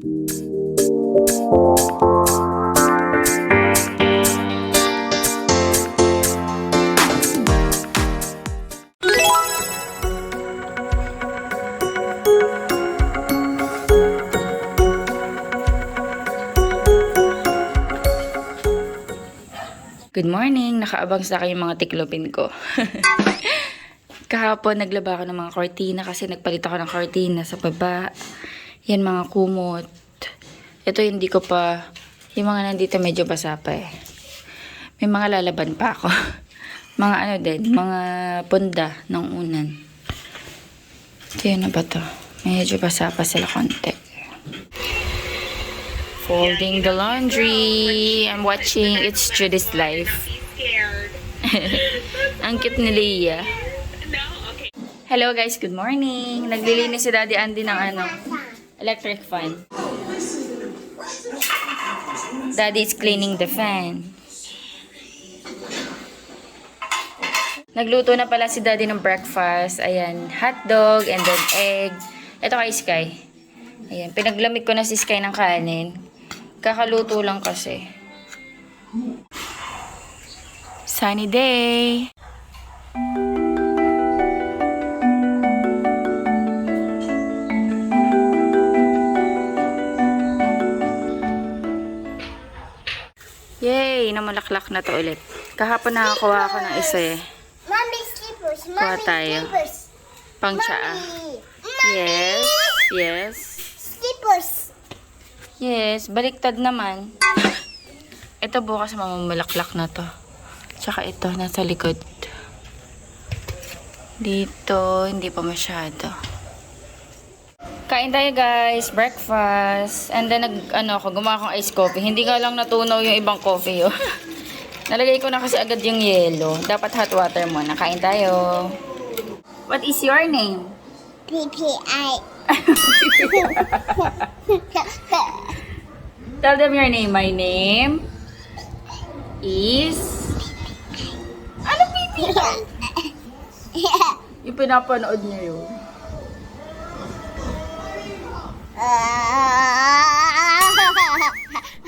Good morning! Nakaabang sa akin yung mga tiklopin ko. Kahapon naglaba ako ng mga kortina kasi nagpalit ako ng kortina sa baba. Yan mga kumot. Ito hindi ko pa, yung mga nandito medyo basa pa eh. May mga lalaban pa ako. Mga ano din, mga punda ng unan. Ito yun na ba to? Medyo basa pa sila konti. Folding the laundry. I'm watching It's Judy's Life. Ang cute ni Leia. Hello guys, good morning. Naglilinis si Daddy Andy ng electric fan. Daddy is cleaning the fan. Nagluto na pala si Daddy ng breakfast. Ayan, hotdog and then egg. Ito kay Sky. Ayan, pinaglamig ko na si Sky ng kanin. Kakaluto lang kasi. Sunny day. Yay! Namalaklak na to ulit. Kahapon nakakuha ako ng isa eh. Mommy slippers. Kuha Mommy tayo. slippers. Pang tsaa. Mommy. Yes. Yes. Slippers. Yes. Baliktad naman. Ito bukas mamamalaklak na to. Tsaka ito, nasa likod. Dito, hindi pa masyado. Kain tayo guys, breakfast. And then gumawa akong iced coffee. Hindi nga lang natunaw yung ibang coffee oh. Nalagay ko na kasi agad yung yelo. Dapat hot water muna. Kain tayo. What is your name? PPI. Tell them your name. My name is... Ano PPI? Yung pinapanood niya yun.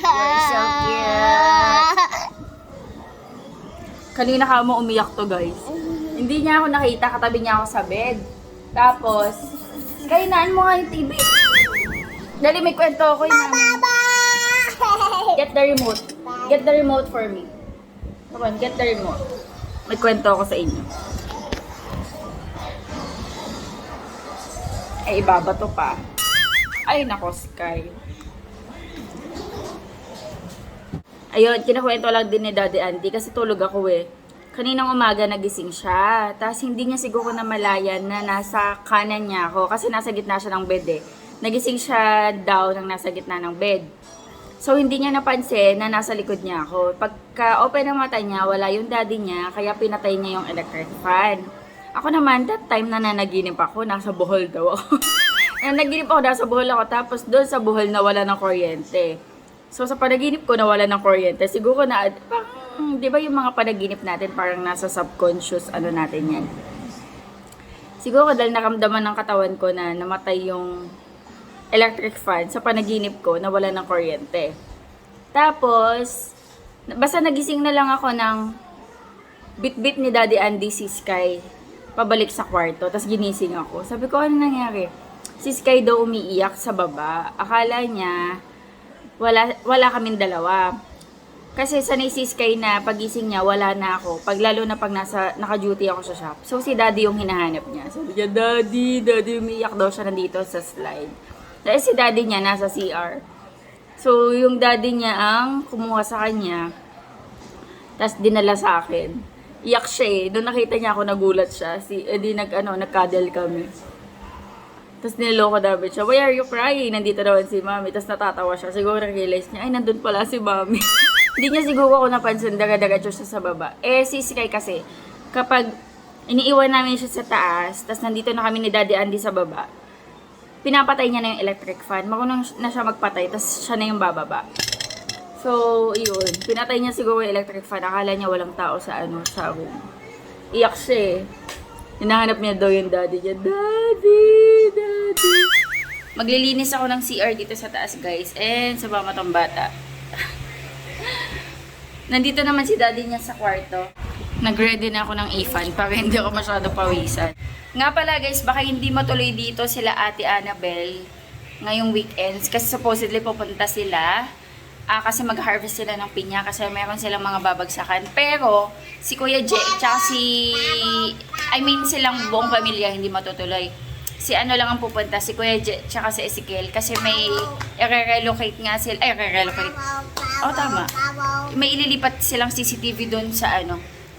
You're so cute. Kanina ka mo umiyak to guys. Hindi niya ako nakita, katabi niya ako sa bed. Tapos, kainaan mo nga yung TV. Dali, may kwento ako yun. Get the remote. Get the remote for me. Come on, get the remote. May kwento ako sa inyo. Ay, ibabato pa. Ay, nako, Sky. Ayun, kinakwento lang din ni Daddy Andy kasi tulog ako eh. Kaninang umaga nagising siya. Tapos hindi niya siguro na malayan na nasa kanan niya ako kasi nasa gitna siya ng bed eh. Nagising siya daw nang nasa gitna ng bed. So hindi niya napansin na nasa likod niya ako. Pagka open ng mata niya, wala yung daddy niya kaya pinatay niya yung electric fan. Ako naman, that time na nanaginip ako, nasa Bohol daw ako. Naginip ako, nasa Bohol ako, tapos doon sa Bohol nawala ng kuryente. So sa panaginip ko nawala ng kuryente, siguro na, parang, di ba yung mga panaginip natin, parang nasa subconscious, natin yan. Siguro dahil nakamdaman ng katawan ko na namatay yung electric fan, sa panaginip ko, nawala ng kuryente. Tapos, basta nagising na lang ako ng bit-bit ni Daddy Andy si Sky, pabalik sa kwarto, tapos ginising ako. Sabi ko, ano nangyari? Si Sky daw umiiyak sa baba. Akala niya, wala kaming dalawa. Kasi sanay si Sky na pagising niya, wala na ako. Lalo na pag naka-duty ako sa shop. So si Daddy yung hinahanap niya. Sabi niya, Daddy, umiiyak daw siya nandito sa slide. Dahil si Daddy niya nasa CR. So yung Daddy niya ang kumuha sa kanya, tapos dinala sa akin. Iyak siya eh. Doon nakita niya ako, nagulat siya. Nag-cuddle kami. Tapos niloko namin siya, why are you crying? Nandito naman si Mami. Tapos natatawa siya. Siguro na-realize niya, ay, nandun pala si Mami. Hindi niya siguro ako napansin, daga-daga siya sa baba. Si Sky kasi, kapag iniiwan namin siya sa taas, tapos nandito na kami ni Daddy Andy sa baba, pinapatay niya na yung electric fan. Marunong na siya magpatay, tapos siya na yung bababa. So, yun. Pinatay niya siguro yung electric fan. Akala niya walang tao sa room. Iyak siya eh. Hinahanap niya daw yung daddy niya. Daddy! Maglilinis ako ng CR dito sa taas, guys. And sa mama tong bata. Nandito naman si daddy niya sa kwarto. Nag-ready na ako ng ifan para hindi ako masyado pawisan. Nga pala guys, baka hindi matuloy dito sila Ate Annabel ngayong weekends. Kasi supposedly pupunta sila. Kasi mag-harvest sila ng pinya kasi meron silang mga babagsakan. Pero si Kuya J, tsaka silang buong pamilya hindi matutuloy. Si ano lang ang pupunta, si Kuya J, tsaka si Ezekiel. Kasi may i-relocate nga sila. Ay, relocate. Oh, tama. May ililipat silang CCTV doon sa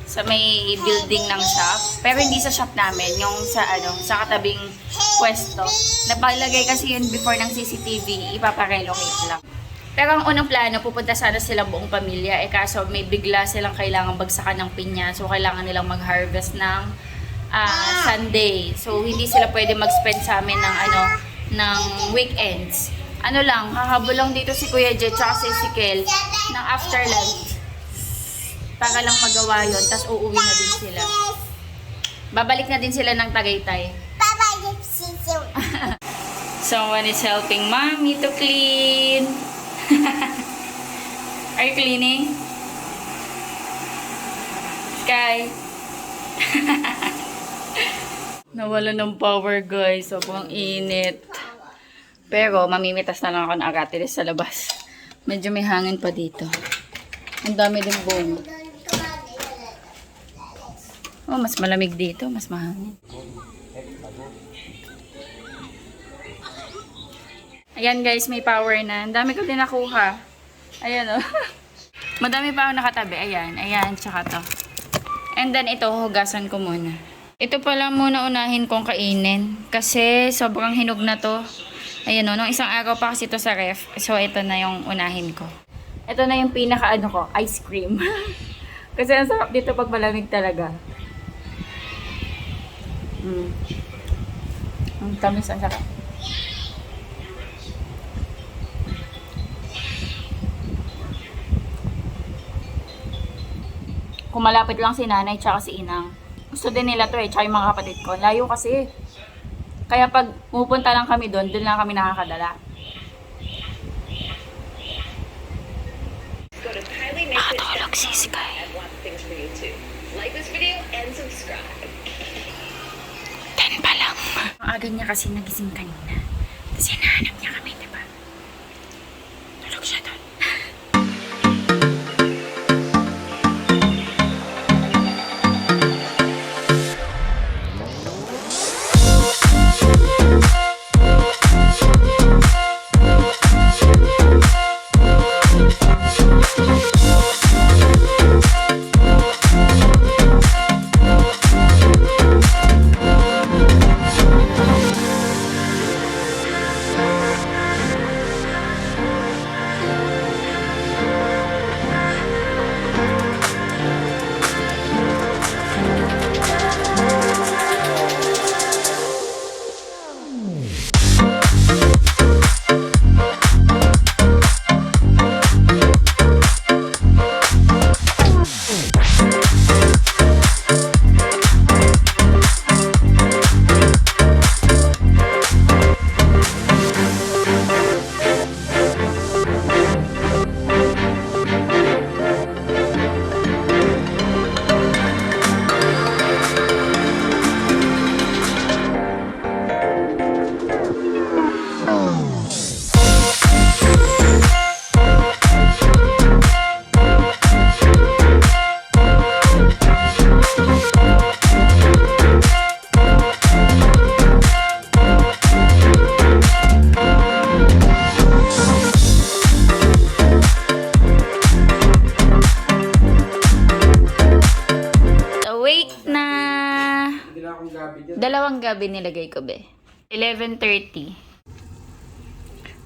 sa may building ng shop. Pero hindi sa shop namin, yung sa katabing pwesto. Napalagay kasi yun before ng CCTV, ipaparelocate lang. Pero ang unang plano, pupunta sana silang buong pamilya. Kaso may bigla silang kailangan bagsakan ng pinya. So, kailangan nilang mag-harvest ng Sunday. So, hindi sila pwede mag-spend sa amin ng weekends. Hahabol lang dito si Kuya Jet tsaka si Ezekiel ng after lunch. Para lang magawa yun. Tapos uuwi na din sila. Babalik na din sila ng Tagaytay. Bye-bye, Sisiu. Someone is helping mommy to clean. Are you cleaning? Sky? Nawala ng power guys. Sobrang init. Pero mamimitas na lang ako ng aratilis sa labas. Medyo may hangin pa dito. Ang dami din bunga. Oh, mas malamig dito. Mas mahangin. Ayan guys, may power na. Ang dami ko din nakuha. Ayan o. Madami pa ako nakatabi. Ayan, ayan, tsaka to. And then ito, hugasan ko muna. Ito pala muna unahin kong kainin. Kasi sobrang hinog na to. Ayan o, nung isang araw pa kasi ito sa ref. So ito na yung unahin ko. Ito na yung pinaka ko, ice cream. Kasi ang sarap dito pag malamig talaga. Ang tamis, ang sarap. Kung malapit lang si nanay tsaka si inang. Gusto din nila to tsaka yung mga kapatid ko. Layo kasi. Kaya pag pupunta lang kami doon lang kami nakakadala. Nakatulog si Sky. Like this video and subscribe. 10 pa lang. Ang aga niya kasi nagising kanina. Kasi hinahanap niya kami, diba? Tulog siya doon. Dalawang gabi nilagay ko, be. 11:30.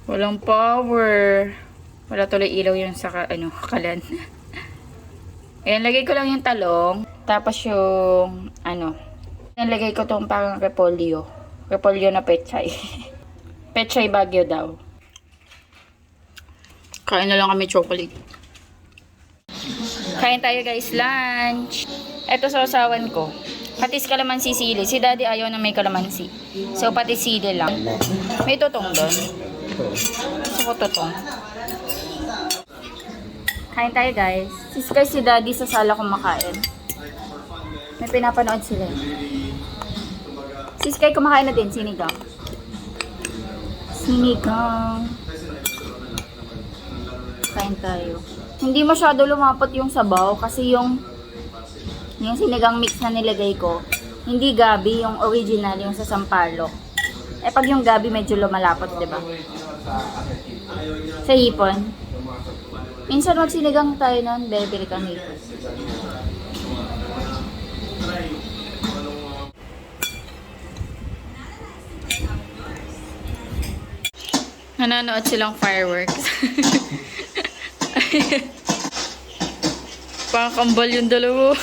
Walang power. Wala tuloy ilaw yung sa kalan. Ayan, lagay ko lang yung talong. Tapos yung, nilagay ko tong parang repolyo. Repolyo na pechay. Pechay Baguio daw. Kain na lang kami chocolate. Kain tayo guys, lunch. Ito sausawan ko. Patis kalamansi sili. Si daddy ayaw na may kalamansi. So, patis sili lang. May tutong doon. Gusto ko tutong. Kain tayo, guys. Si daddy sa sala kumakain. May pinapanood sila. Si Sky kumakain na din. Sinigang. Sinigang. Kain tayo. Hindi masyado lumapot yung sabaw kasi yung sinigang mix na nilagay ko, hindi gabi, yung original, yung sa sampalok. Eh pag yung gabi medyo lumalapot, 'di ba? Sa hipon. Minsan magsinigang tayo noon, bibili kami. Nanonood silang fireworks. Parang kambal yung dalawa.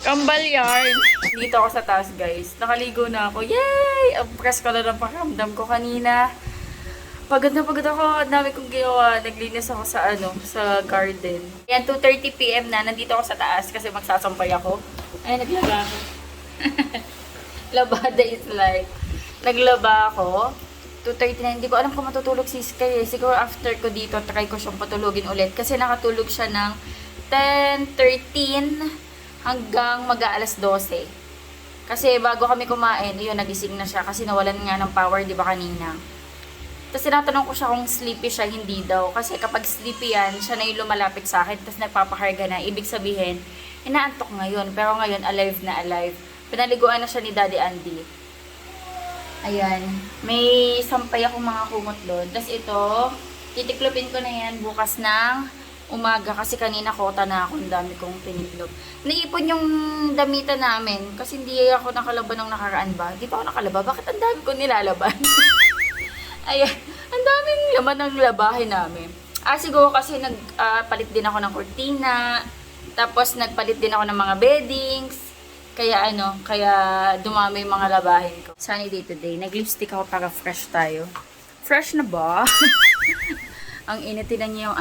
Kambal yarn. Dito ako sa taas, guys. Nakaligo na ako. Yay! Ang press ko na ng pakiramdam ko kanina. Pagod na pagod ako. Ang dami kong ginawa. Naglinis ako sa sa garden. Yan, 2:30 PM na. Nandito ako sa taas kasi magsasampay ako. Ay, naglaba ako. Labada is like. Naglaba ako. 2:30 na. Hindi ko alam kung matutulog si Sky. Siguro after ko dito, try ko siyang patulogin ulit. Kasi nakatulog siya ng 10:13 hanggang mag-aalas 12. Kasi bago kami kumain, yun, nagising na siya. Kasi nawalan nga ng power, di ba kanina? Tapos tinatanong ko siya kung sleepy siya, hindi daw. Kasi kapag sleepy yan, siya na yung lumalapit sa akin. Tapos nagpapakarga na. Ibig sabihin, inaantok ngayon. Pero ngayon, alive na alive. Pinaliguan na siya ni Daddy Andy. Ayan. May sampay akong mga kumot doon. Tapos ito, titiklopin ko na yan bukas ng umaga. Kasi kanina kota na ako. Ang dami kong tiniklop. Naipon yung damitan namin. Kasi hindi ako nakalaban ng nakaraan ba? Di pa ako nakalaba. Bakit ang dami ko nilalaban? Ayan. Ang daming laman ng labahin namin. Siguro kasi nagpalit din ako ng kurtina. Tapos nagpalit din ako ng mga beddings. Kaya kaya dumami yung mga labahin ko. Sunny day today. Nag-lipstick ako para fresh tayo. Fresh na ba? Ang init, tinan niyo yung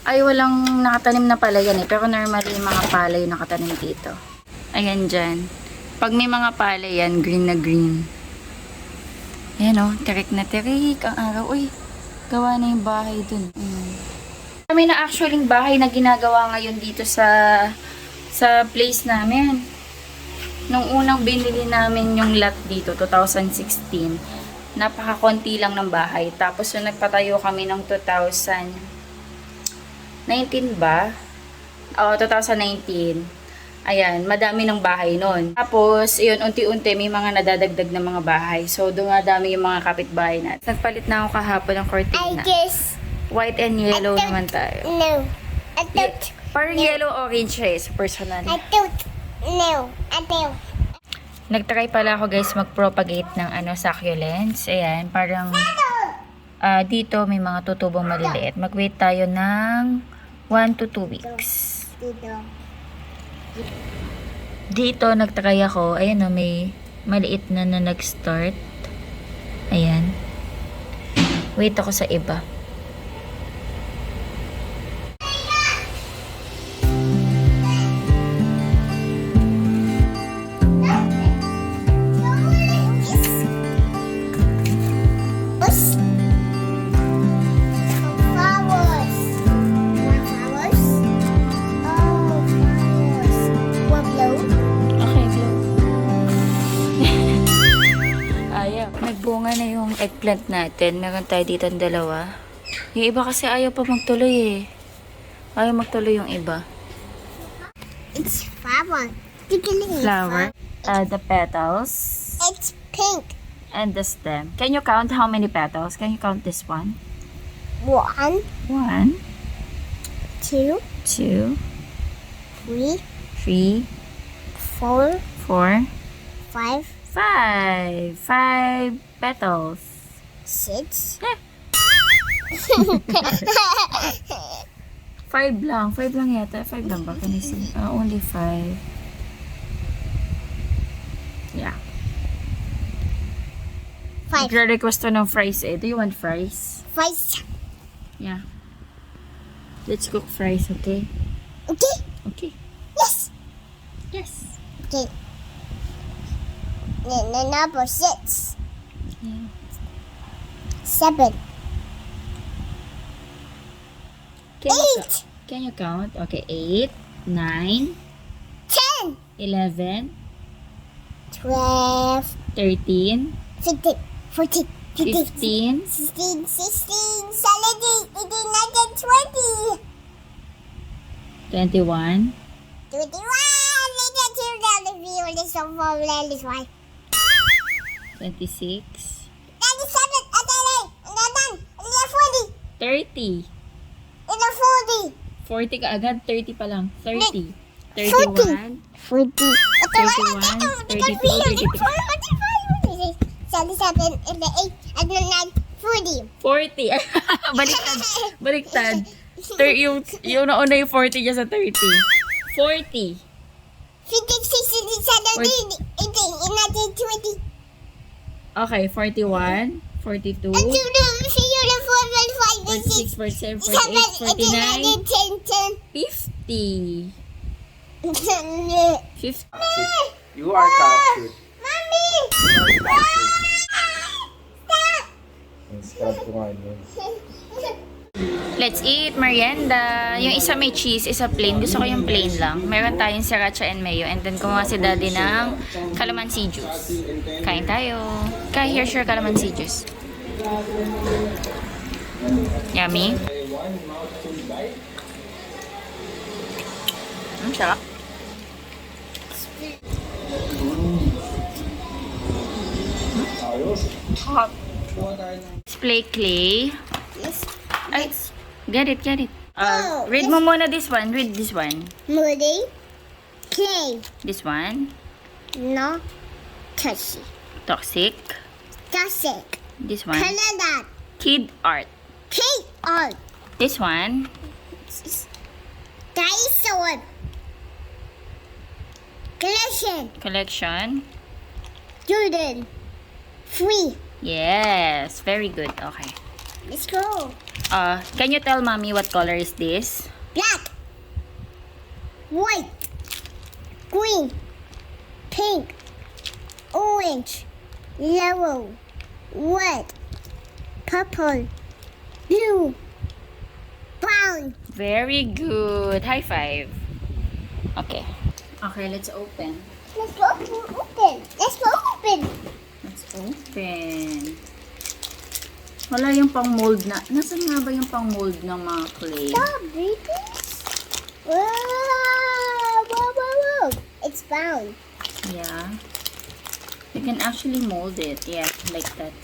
Ay, walang nakatanim na pala yan eh. Pero normally yung mga palay nakatanim dito. Ayan dyan. Pag may mga palay yan, green na green. Ayan tirik na tirik ang araw. Uy, gawa na yung bahay dun. Kami na actually bahay na ginagawa ngayon dito sa place namin. Nung unang binili namin yung lot dito, 2016, napakakonti lang ng bahay. Tapos yung nagpatayo kami ng 2019 ba? 2019. Ayan, madami ng bahay nun. Tapos, yun, unti-unti may mga nadadagdag na mga bahay. So, dumadami yung mga kapitbahay natin. Nagpalit na ako kahapon ng I cortina. guess. White and yellow naman tayo. No. I don't. Parang yellow-orange siya eh, sa personal. I don't. No. I don't. Nagtry pala ako guys mag-propagate ng succulents. Ayan, parang dito may mga tutubong maliliit. Mag-wait tayo ng 1 to 2 weeks. Dito nagtry ako. Ayan may maliit na nag-start. Ayan. Wait ako sa iba. Flowers. More flowers? Oh, flowers. What blue? Okay, blue. Ayaw. Nagbunga na yung eggplant natin. Meron tayo dito ang dalawa. Yung iba kasi ayaw pa magtuloy eh. Ayaw magtuloy yung iba. It's flower. Flower. The petals. It's pink. And the stem. Can you count how many petals? Can you count this one? 1, 1, 2, 2, 3, 3, 4, 4, 5, 5. 5 petals. 6. 5 lang. 5 lang yata. 5 lang ba? Can I see? Only 5. Yeah. 5. Nagre-request to ng fries eh. Do you want fries? 5. Yeah. Let's cook fries, okay? Okay. Okay. Yes. Yes. Okay. The number 6. Yeah. 7. Can you, 8. can you count? Okay, 8, 9, 10. 11, 12. 13, 15. 14. 15. 15, 16. 16. 17. 18. 19. 20. 21, 21. Little children of you. This is for this one. 26, 97. And then 40. 30. And then 40. 40 ka agad, 30 pa lang. 30. 40. 31, 40. 32, 33. 77 and the 8 and the 9, 40. 40. Baliktad. Baliktad. Yung nauna yung 40 niya sa 30. 40. 50, 60, 70, 80, 19, 20. Okay, 41, 42, And 2, 3, 4, 5, 46, 47, 48, 49, 50. 50. You are captured. Mommy! Stop kumain yun. Let's eat merienda. Yung isa may cheese, isa plain. Gusto ko yung plain lang. Meron tayong sriracha and mayo. And then kumuha si daddy ng calamansi juice. Kain tayo. Here's your calamansi juice. Yummy. Sarap. Hot. Display clay. Yes. Ay, get it. Oh, Read mo muna this one. Read this one. Moody. Clay. This one. No. Tushy. Toxic. Classic. This one. Canada. Kid art. Kate art. This one. Dinosaur. Collection. Collection. Jordan. Free. Yes. Very good. Okay. Let's go. Can you tell mommy what color is this? Black. White. Green. Pink. Orange. Yellow. Red. Purple. Blue. Brown. Very good. High five. Okay. Okay, let's open. Let's go open. Let's go open. Let's open. Wala yung pang mold na. Nasaan nga ba yung pang mold ng mga clay? Stop, babies. Whoa. It's brown. Yeah. You can actually mold it. Yeah, like that.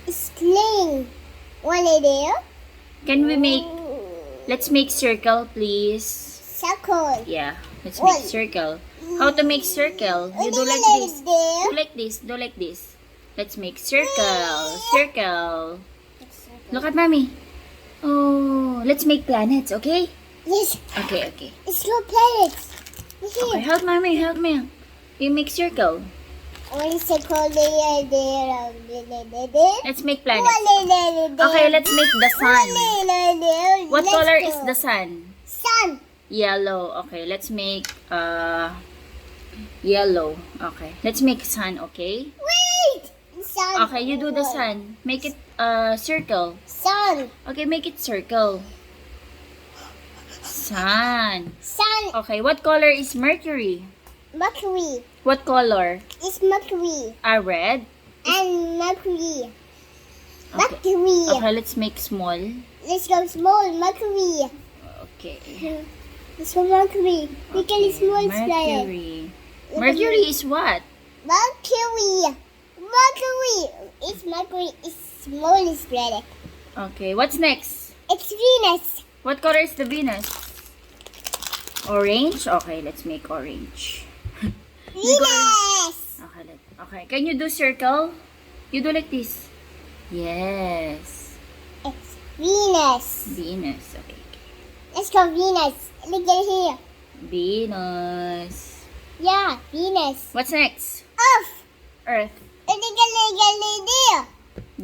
It's clean. Want it there? Can we make... Let's make circle, please. Circle. Yeah. Let's Why? make circle. How to make circle? You do like this. Do like this. Do like this. Let's make circle. Circle. Look at mommy. Oh, let's make planets, okay? Yes. Okay. It's your planets. Okay, Here. help mommy. Help me. You make circle. Only circle there. Let's make planets. Okay, let's make the sun. What color is the sun? sun? Yellow. Okay, let's make yellow. Okay. Let's make sun, okay? Wait. Sun. Okay, you do the sun. Make it circle. Sun. Okay, make it circle. Sun. Sun. Okay, what color is Mercury? Mercury. What color? It's Mercury. Red? And Mercury. Okay. Mercury. Okay, let's make small. Let's go small. Mercury. Okay. Let's go Mercury. We can small planet. Mercury. Mercury is what? Mercury. It's Mercury. It's smallest planet. Okay, what's next? It's Venus. What color is the Venus? Orange? Okay, let's make orange. Venus. Okay, can you do circle? You do like this. Yes. It's Venus. Venus. Okay. Let's go Venus. Look at here. Venus. Yeah, Venus. What's next? Earth. Earth. Look there.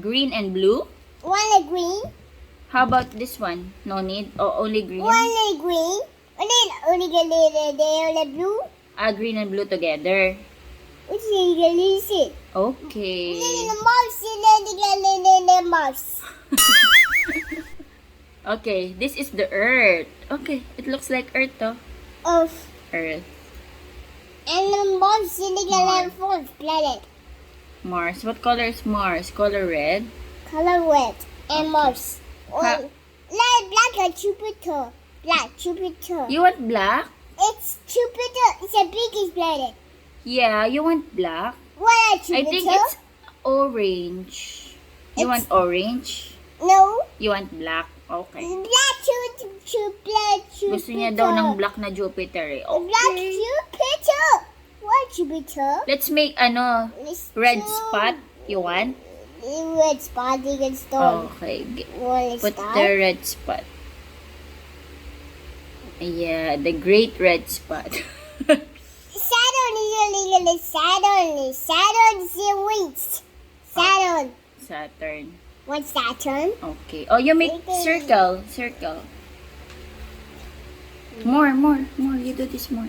Green and blue. One green. How about this one? No need. Oh, only green. One green. Only there blue. Green and blue together. What's it? Okay. The mouse. Okay, this is the Earth. Okay, it looks like Earth though. Of Earth. and the mouse the fourth planet. Mars. What color is Mars? Color red? Color red and mouse. Ha- Like black or Jupiter. Black Jupiter. You want black? It's Jupiter. It's the biggest planet. Yeah, you want black? What are I Jupiter? think it's orange. You want It's- orange? No. You want black? Okay. Black Jupiter. Gusto niya daw ng black na Jupiter eh. Black Okay. Jupiter. What Jupiter? Let's make It's red two- spot. You want? Red spot. You can stone. Okay. One Put spot. the red spot. Yeah, the great red spot. Saturn is Saturn. Saturn is the wings. Saturn. Saturn. What's Saturn? Okay. Oh, you make circle. Circle. More. You do this more.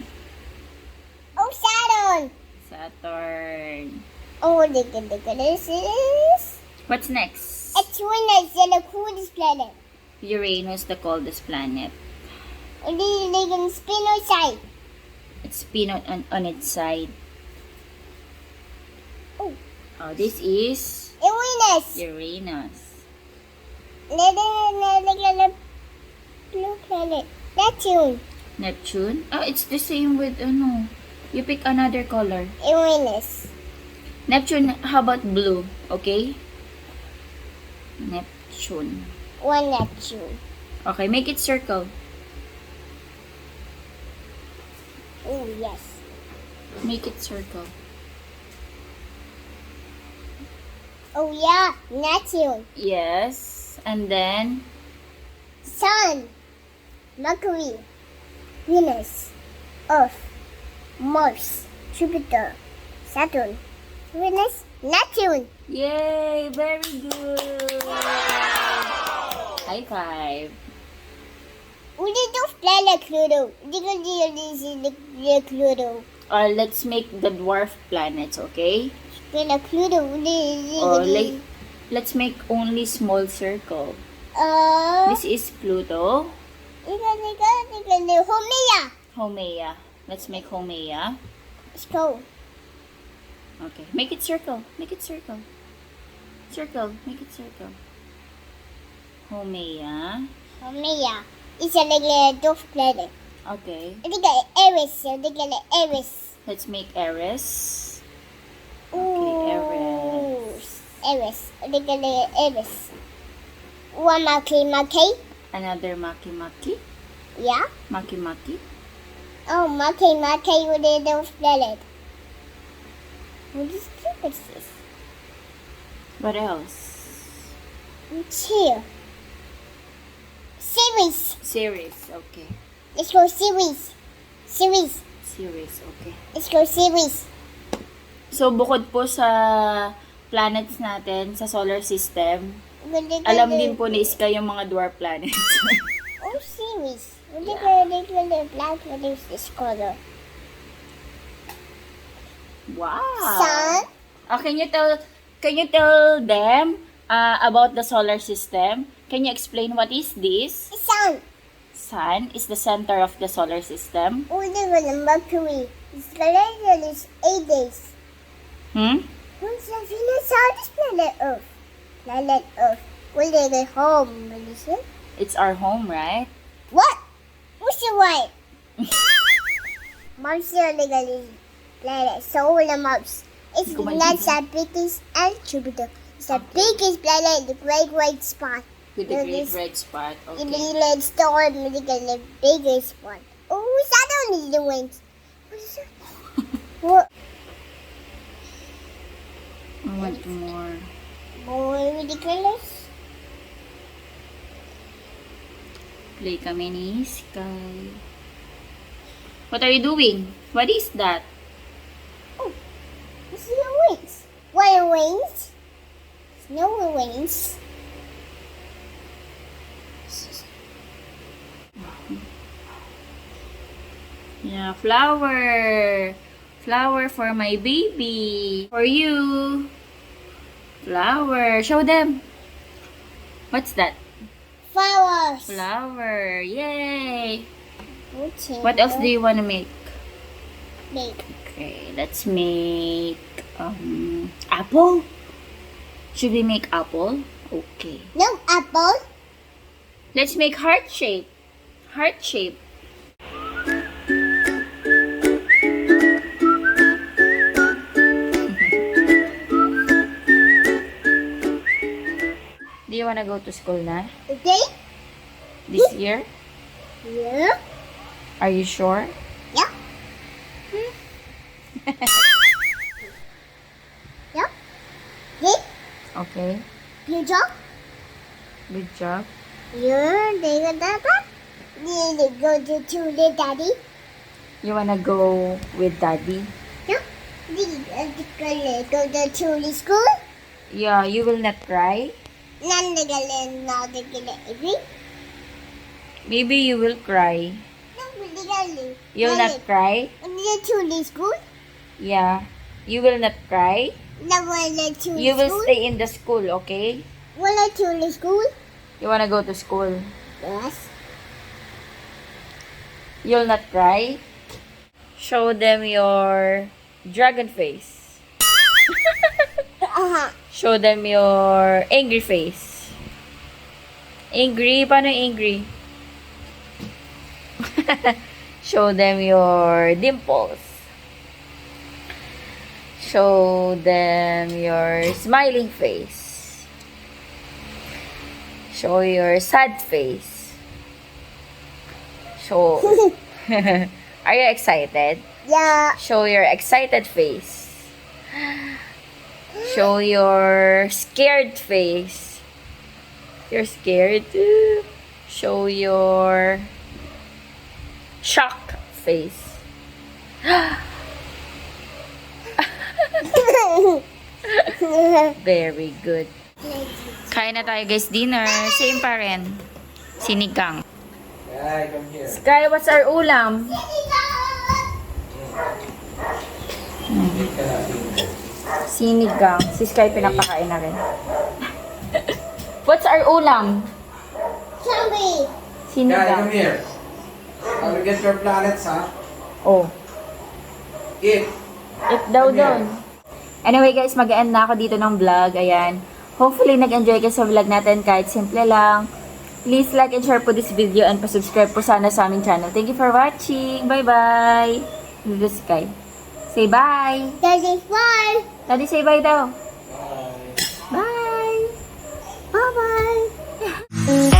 Oh, Saturn. Saturn. Oh, look at this. What's next? It's Venus, the coolest planet. Uranus, the coldest planet. They can spin outside. It's spin on its side. Oh. Oh, this is Venus. Uranus. The blue planet. Neptune. Neptune. Oh, it's the same with You pick another color. Venus. Neptune, how about blue? Okay? Neptune. One Neptune. Okay, make it circle. Oh, yes. Make it circle. Oh, yeah. Neptune. Yes. And then, Sun. Mercury. Venus. Earth. Mars. Jupiter. Saturn. Venus. Neptune. yay! Very good! High five. We did those planet Pluto. This is the Pluto. Let's make the dwarf planets, okay? Planet Pluto. Let's make only small circle. This is Pluto. Homea. Haumea. Let's make Haumea. Let's go. Okay. Make it circle. Make it circle. Circle. Make it circle. Haumea. Homea. It's a dwarf planet. Okay. I think Eris. Eris. Let's make Eris. Eris. Eris. Eris. One Maki. Another Maki Maki. Yeah. Maki Maki. Oh, Maki with the dwarf planet. What's this? What else? Chill. Series. Series. Okay. Let's go series. Series. Series. Okay. Let's go series. So, bukod po sa planets natin sa solar system, alam din po ni Iska yung mga dwarf planets. Oh, series. Black. What is this color? Wow. Sun. Can you tell them about the solar system? Can you explain what is this? Sun. Sun is the center of the solar system. Oh, the Mercury. It's calendar is 8 days. Who's the Venus on this planet Earth? Planet Earth. Will they get home, Melissa? It's our home, right? What? What's the white? Mars is the planet. Solar Mars. It's Go, not the biggest and Jupiter. It's the biggest planet, the great white spot. With the No, great this- red spot. In Okay. the red storm, the biggest one. Oh, Saturn is the wings. What is that? What? I want more. Boy, ridiculous. Play kami ni Sky. What are you doing? What is that? Oh, this is the wings. What are wings? Snow wings. Yeah, flower. Flower for my baby. For you. Flower. Show them. What's that? Flowers. Flower. Yay. Okay. What else do you want to make? Make. Okay, let's make apple. Should we make apple? Okay. No apple. Let's make heart shape. Heart shape. Do you wanna go to school na? Okay. This year? Yeah. Are you sure? Yeah. Yeah. Hey. Okay. Good job. Good job. Yeah. They got that. Need to go to the daddy. You wanna go with daddy? Yeah. Need to go to the school. Yeah, you will not cry? None the girl not the girl. Maybe you will cry. No, the girl. You'll not cry? Need to the school. Yeah. You will not cry? No, will to You will school. stay in the school, okay? Will to the school? You wanna go to school? Yes. You'll not cry? Show them your dragon face. Show them your angry face. Angry? Paano angry? Show them your dimples. Show them your smiling face. Show your sad face. Show. Are you excited? Yeah. Show your excited face. Show your scared face. You're scared? Show your shocked face. Very good. Kain na tayo guys, dinner. Same pa rin. Sinigang. Yeah, come here. Sky, what's our ulam? Sinigang. Si Sky pinapakain na rin. What's our ulam? Zombie. Yeah, come Sinigang. here. I will get your planets, huh? Oh. Eat. It daw Come here. doon. Anyway guys, mag-end na ako dito ng vlog. Ayan. Hopefully nag-enjoy kayo sa vlog natin kahit simple lang. Please like and share po this video and pa-subscribe po sana sa aming channel. Thank you for watching. Bye-bye. This is Sky. Say bye. Daddy, bye. Daddy, say bye daw. Bye. Bye. Bye bye.